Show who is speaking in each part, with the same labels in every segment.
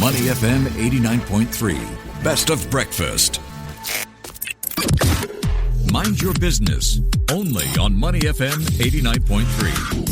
Speaker 1: Money FM 89.3, best of breakfast. Mind your business, only on Money FM 89.3.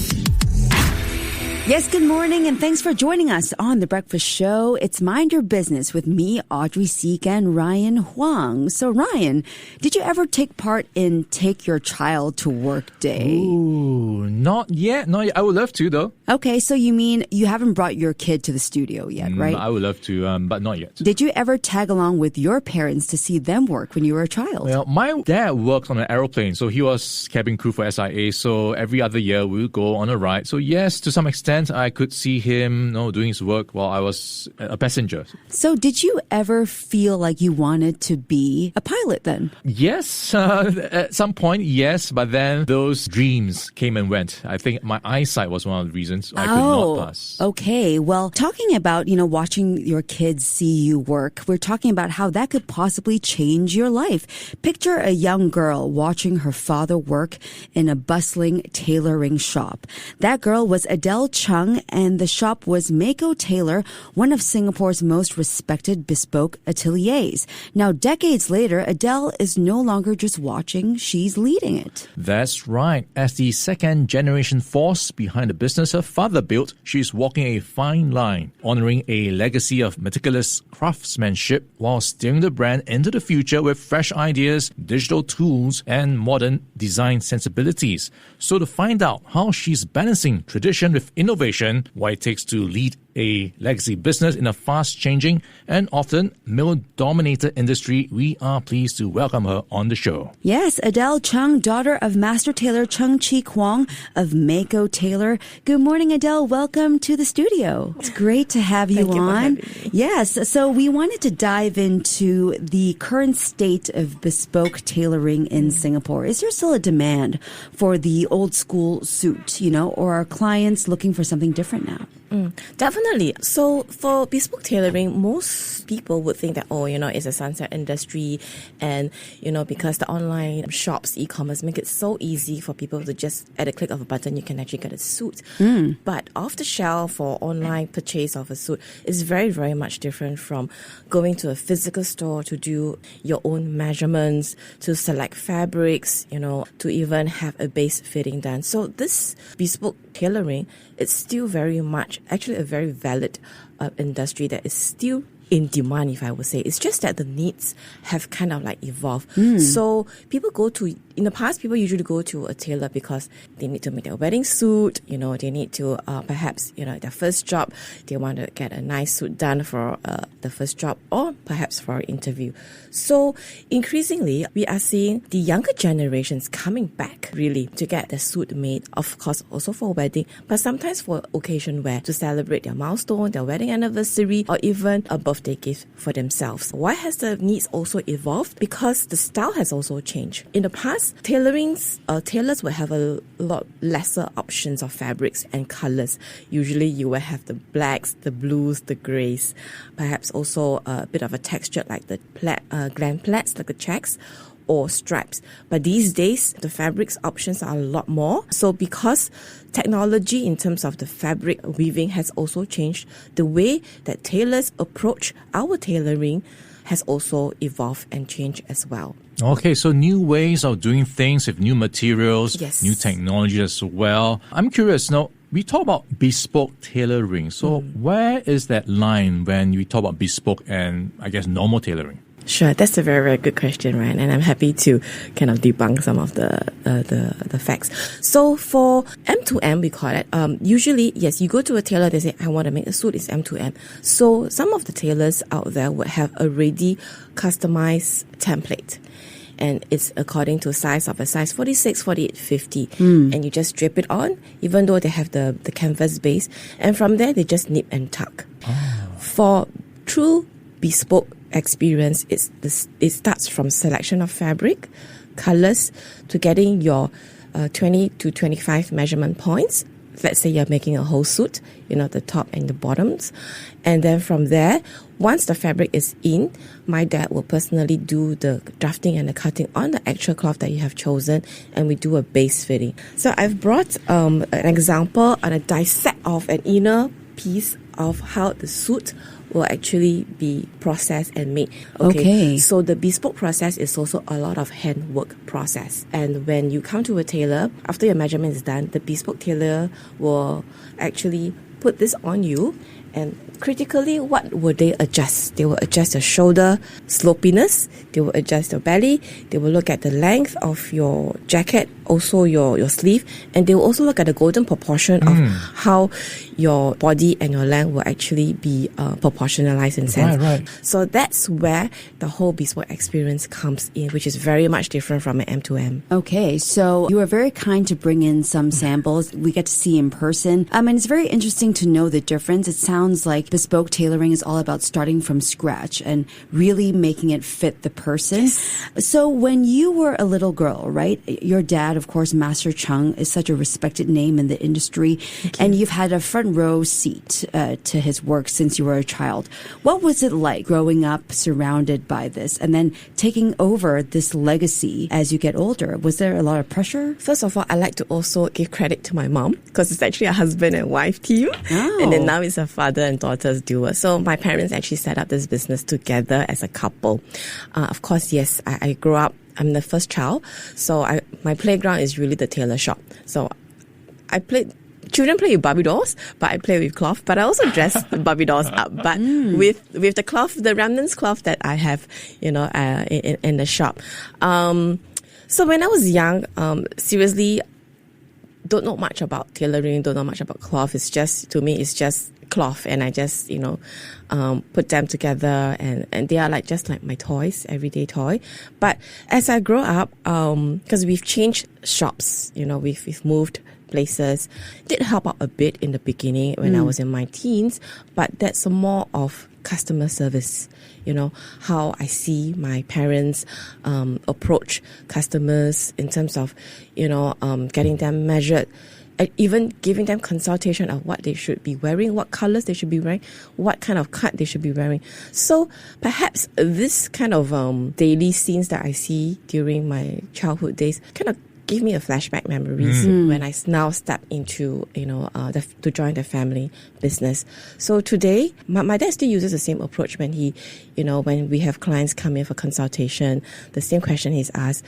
Speaker 2: Yes, good morning, and thanks for joining us on The Breakfast Show. It's Mind Your Business with me, Audrey Seek, and Ryan Kwong. So, Ryan, did you ever take part in Take Your Child to Work Day?
Speaker 3: Ooh, not yet. I would love to, though.
Speaker 2: Okay, so you mean you haven't brought your kid to the studio yet, right?
Speaker 3: I would love to, but not yet.
Speaker 2: Did you ever tag along with your parents to see them work when you were a child?
Speaker 3: Well, my dad worked on an aeroplane, so he was cabin crew for SIA. So every other year we would go on a ride. So yes, to some extent, I could see him doing his work while I was a passenger.
Speaker 2: So did you ever feel like you wanted to be a pilot then?
Speaker 3: Yes, at some point, yes. But then those dreams came and went. I think my eyesight was one of the reasons I could not pass.
Speaker 2: Okay. Well, talking about, watching your kids see you work, we're talking about how that could possibly change your life. Picture a young girl watching her father work in a bustling tailoring shop. That girl was Adele Chung, and the shop was Meiko Tailor, one of Singapore's most respected bespoke ateliers. Now, decades later, Adele is no longer just watching, she's leading it.
Speaker 3: That's right. As the second generation force behind the business her father built, she's walking a fine line, honoring a legacy of meticulous craftsmanship while steering the brand into the future with fresh ideas, digital tools, and modern design sensibilities. So to find out how she's balancing tradition with innovation, what it takes to lead a legacy business in a fast-changing and often male-dominated industry, we are pleased to welcome her on the show.
Speaker 2: Yes, Adele Chung, daughter of Master Tailor Chung Chi Kwong of Meiko Tailor. Good morning, Adele. Welcome to the studio. It's great to have you
Speaker 4: Thank
Speaker 2: on.
Speaker 4: You for having me.
Speaker 2: Yes, so we wanted to dive into the current state of bespoke tailoring in Singapore. Is there still a demand for the old school suit, or are clients looking for something different now?
Speaker 4: Definitely. So for bespoke tailoring, most people would think that, it's a sunset industry and, because the online shops, e-commerce make it so easy for people to just, at a click of a button, you can actually get a suit. But off the shelf or online purchase of a suit is very, very much different from going to a physical store to do your own measurements, to select fabrics, to even have a base fitting done. So this bespoke tailoring, it's still very much actually a very valid industry that is still in demand, if I would say. It's just that the needs have kind of evolved. So in the past, people usually go to a tailor because they need to make their wedding suit, they need to perhaps, their first job, they want to get a nice suit done for the first job or perhaps for an interview. So increasingly, we are seeing the younger generations coming back really to get the suit made, of course, also for wedding, but sometimes for occasion wear to celebrate their milestone, their wedding anniversary, or even a birthday gift for themselves. Why has the needs also evolved? Because the style has also changed. In the past, tailors will have a lot lesser options of fabrics and colors. Usually you will have the blacks, the blues, the grays, perhaps also a bit of a texture like the gland plaids, like the checks or stripes. But these days, the fabrics options are a lot more. So because technology in terms of the fabric weaving has also changed, the way that tailors approach our tailoring has also evolved and changed as well.
Speaker 3: Okay, so new ways of doing things with new materials,
Speaker 4: Yes.
Speaker 3: new technology as well. I'm curious now, we talk about bespoke tailoring. So where is that line when we talk about bespoke and, I guess, normal tailoring?
Speaker 4: Sure, that's a very, very good question, Ryan, and I'm happy to kind of debunk some of the facts. So for M2M, we call it, usually, yes, you go to a tailor, they say, I want to make a suit, it's M2M. So some of the tailors out there would have a ready customized template. And it's according to size of a size 46, 48, 50. And you just drape it on, even though they have the canvas base. And from there, they just nip and tuck. For true bespoke experience, it starts from selection of fabric, colors, to getting your 20 to 25 measurement points. Let's say you're making a whole suit, the top and the bottoms. And then from there, once the fabric is in, my dad will personally do the drafting and the cutting on the actual cloth that you have chosen, and we do a base fitting. So I've brought an example and a dissect of an inner piece of how the suit will actually be processed and made.
Speaker 2: Okay.
Speaker 4: So the bespoke process is also a lot of handwork process. And when you come to a tailor, after your measurement is done, the bespoke tailor will actually put this on you. And critically, what will they adjust? They will adjust your shoulder slopiness, they will adjust your belly, they will look at the length of your jacket, also your sleeve, and they will also look at the golden proportion of how your body and your length will actually be proportionalized in sense.
Speaker 3: Right.
Speaker 4: So that's where the whole bespoke experience comes in, which is very much different from an M2M.
Speaker 2: Okay, so you were very kind to bring in some samples we get to see in person. And it's very interesting to know the difference. It sounds like bespoke tailoring is all about starting from scratch and really making it fit the person.
Speaker 4: Yes.
Speaker 2: So when you were a little girl, right, your dad, of course, Master Chung, is such a respected name in the industry, and you've had a front row seat to his work since you were a child. What was it like growing up surrounded by this and then taking over this legacy as you get older? Was there a lot of pressure?
Speaker 4: First of all, I like to also give credit to my mom because it's actually a husband and wife team.
Speaker 2: Oh.
Speaker 4: And then now it's a father and daughter's duo. So my parents actually set up this business together as a couple. Of course, yes, I grew up, I'm the first child. So my playground is really the tailor shop. So children play with Barbie dolls, but I play with cloth. But I also dress the Barbie dolls up, but with the cloth, the remnants cloth that I have, in the shop. So when I was young, seriously, don't know much about tailoring, don't know much about cloth. It's just, to me, it's just cloth, and I just, put them together, and they are just like my toys, everyday toy. But as I grow up, because we've changed shops, we've moved places. It did help out a bit in the beginning when I was in my teens, but that's more of customer service. How I see my parents approach customers in terms of, getting them measured, and even giving them consultation of what they should be wearing, what colors they should be wearing, what kind of cut they should be wearing. So perhaps this kind of daily scenes that I see during my childhood days kind of give me a flashback memories when I now step into, to join the family business. So today, my dad still uses the same approach when he, when we have clients come in for consultation. The same question he's asked: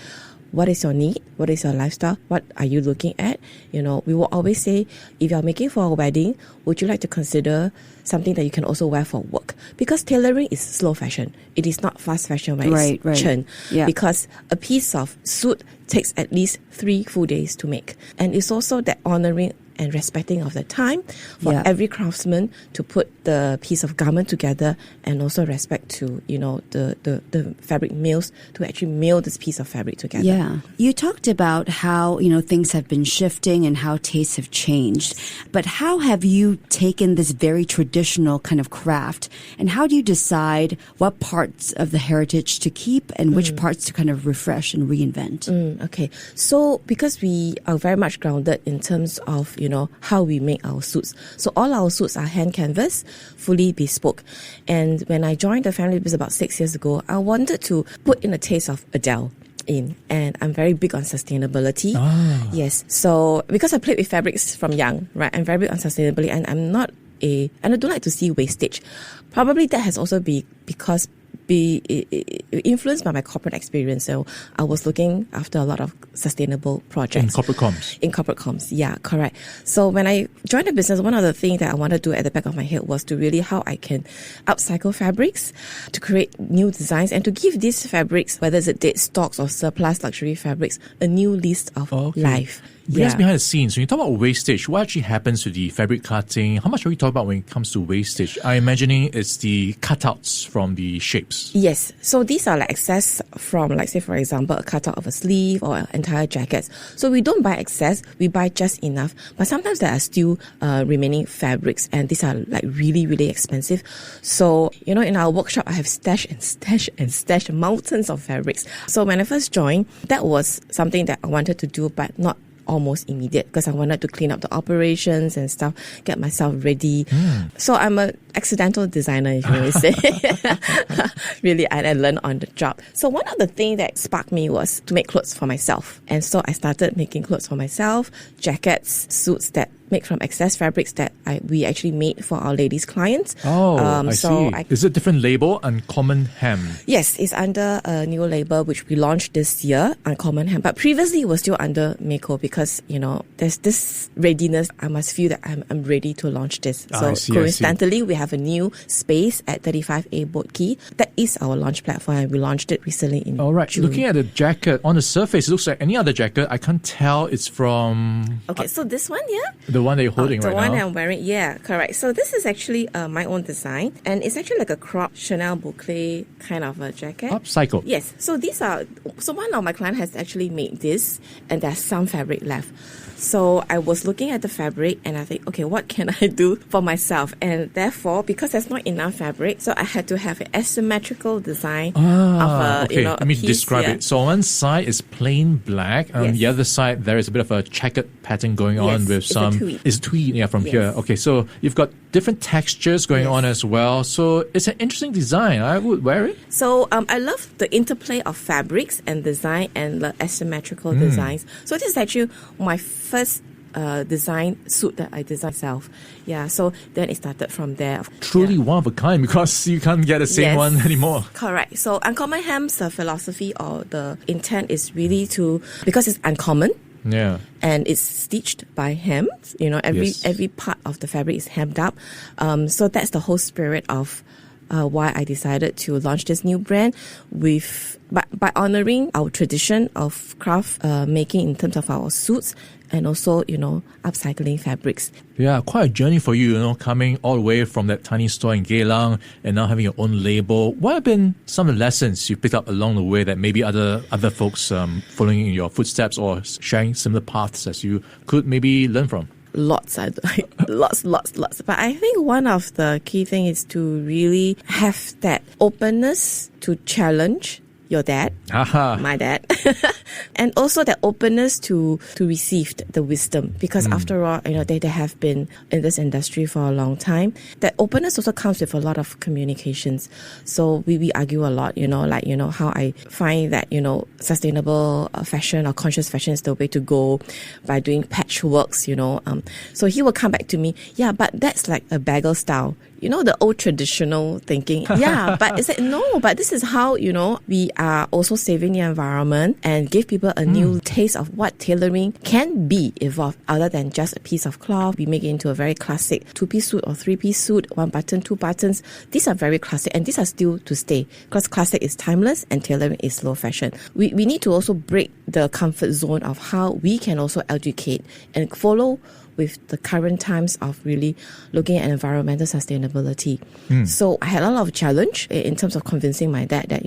Speaker 4: what is your need? What is your lifestyle? What are you looking at? We will always say, if you're making for a wedding, would you like to consider something that you can also wear for work? Because tailoring is slow fashion. It is not fast fashion where it's churn.
Speaker 2: Yeah.
Speaker 4: Because a piece of suit takes at least 3 full days to make. And it's also that honoring and respecting of the time for every craftsman to put the piece of garment together, and also respect to, the fabric mills to actually mill this piece of fabric together.
Speaker 2: Yeah. You talked about how, things have been shifting and how tastes have changed. But how have you taken this very traditional kind of craft, and how do you decide what parts of the heritage to keep and which parts to kind of refresh and reinvent?
Speaker 4: Okay. So because we are very much grounded in terms of, how we make our suits. So all our suits are hand canvas, fully bespoke. And when I joined the family business about 6 years ago, I wanted to put in a taste of Adele in. And I'm very big on sustainability. Yes. So because I played with fabrics from young, right? I'm very big on sustainability, and and I don't like to see wastage. Probably that has also been because influenced by my corporate experience. So I was looking after a lot of sustainable projects.
Speaker 3: In corporate comms?
Speaker 4: In corporate comms, yeah, correct. So when I joined the business, one of the things that I wanted to do at the back of my head was to really how I can upcycle fabrics, to create new designs, and to give these fabrics, whether it's dead stocks or surplus luxury fabrics, a new least of life.
Speaker 3: Because behind the scenes, when you talk about wastage, what actually happens to the fabric cutting? How much are we talking about when it comes to wastage? I'm imagining it's the cutouts from the shapes.
Speaker 4: Yes. So these are excess from, say, for example, a cutout of a sleeve or entire jackets. So we don't buy excess, we buy just enough. But sometimes there are still remaining fabrics, and these are really, really expensive. So, in our workshop, I have stashed mountains of fabrics. So when I first joined, that was something that I wanted to do, but not almost immediate, because I wanted to clean up the operations and stuff, get myself ready. So I'm an accidental designer, if you may say. Really, I learned on the job. So one of the things that sparked me was to make clothes for myself. And so I started making clothes for myself, jackets, suits that made from excess fabrics that we actually made for our ladies clients.
Speaker 3: I see. Is it a different label, Uncommon Hem?
Speaker 4: Yes, it's under a new label which we launched this year, Uncommon Hem. But previously it was still under Meiko because, there's this readiness. I must feel that I'm ready to launch this. So coincidentally, we have a new space at 35A Boat Quay. That is our launch platform, and we launched it recently in June.
Speaker 3: Looking at the jacket, on the surface, it looks like any other jacket. I can't tell it's from...
Speaker 4: Okay, so this one, yeah?
Speaker 3: The one that you're holding right now?
Speaker 4: The one I'm wearing, yeah, correct. So this is actually my own design, and it's actually like a crop Chanel boucle kind of a jacket.
Speaker 3: Upcycled?
Speaker 4: Yes. So one of my clients has actually made this, and there's some fabric left. So I was looking at the fabric and I think, okay, what can I do for myself? And therefore, because there's not enough fabric, so I had to have an asymmetrical design of a,
Speaker 3: okay.
Speaker 4: a
Speaker 3: Let me
Speaker 4: piece,
Speaker 3: describe it. So on one side is plain black.
Speaker 4: Yes.
Speaker 3: The other side, there is a bit of a checkered pattern going on with some...
Speaker 4: It's
Speaker 3: a tweed, from here. Okay, so you've got different textures going on as well. So it's an interesting design. I would wear it.
Speaker 4: So I love the interplay of fabrics and design and the asymmetrical designs. So this is actually my first design suit that I designed myself. Yeah, so then it started from there.
Speaker 3: Truly one of a kind because you can't get the same one anymore.
Speaker 4: Correct. So Uncommon Hem's philosophy or the intent is really because it's uncommon.
Speaker 3: Yeah.
Speaker 4: And it's stitched by hem. Every part of the fabric is hemmed up. So that's the whole spirit of why I decided to launch this new brand by honoring our tradition of craft making in terms of our suits and also, upcycling fabrics.
Speaker 3: Yeah, quite a journey for you, coming all the way from that tiny store in Geylang and now having your own label. What have been some of the lessons you picked up along the way that maybe other folks following in your footsteps or sharing similar paths as you could maybe learn from?
Speaker 4: Lots. But I think one of the key things is to really have that openness to challenge your dad, my dad, and also that openness to receive the wisdom, because after all, they have been in this industry for a long time. That openness also comes with a lot of communications. So we argue a lot, how I find that, sustainable fashion or conscious fashion is the way to go by doing patchworks, So he will come back to me, yeah, but that's like a bagel style. The old traditional thinking. Yeah, but it's like, no, but this is how, we are also saving the environment and give people a new taste of what tailoring can be evolved other than just a piece of cloth. We make it into a very classic 2-piece suit or 3-piece suit, 1 button, 2 buttons. These are very classic and these are still to stay because classic is timeless and tailoring is slow fashion. We need to also break the comfort zone of how we can also educate and follow with the current times of really looking at environmental sustainability. So I had a lot of challenge in terms of convincing my dad that,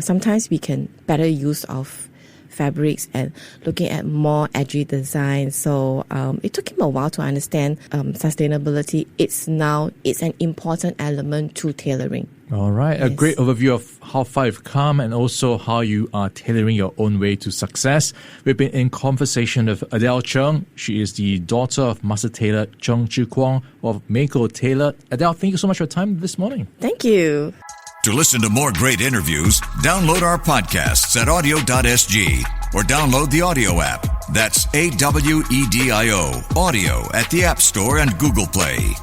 Speaker 4: sometimes we can better use of fabrics and looking at more edgy designs. So it took him a while to understand sustainability. It's an important element to tailoring.
Speaker 3: All right. A great overview of how far you've come and also how you are tailoring your own way to success. We've been in conversation with Adele Chung. She is the daughter of Master Tailor Chung Kwong of Meiko Tailor. Adele, thank you so much for your time this morning.
Speaker 4: Thank you.
Speaker 1: To listen to more great interviews, download our podcasts at audio.sg or download the audio app. That's AWEDIO, audio at the App Store and Google Play.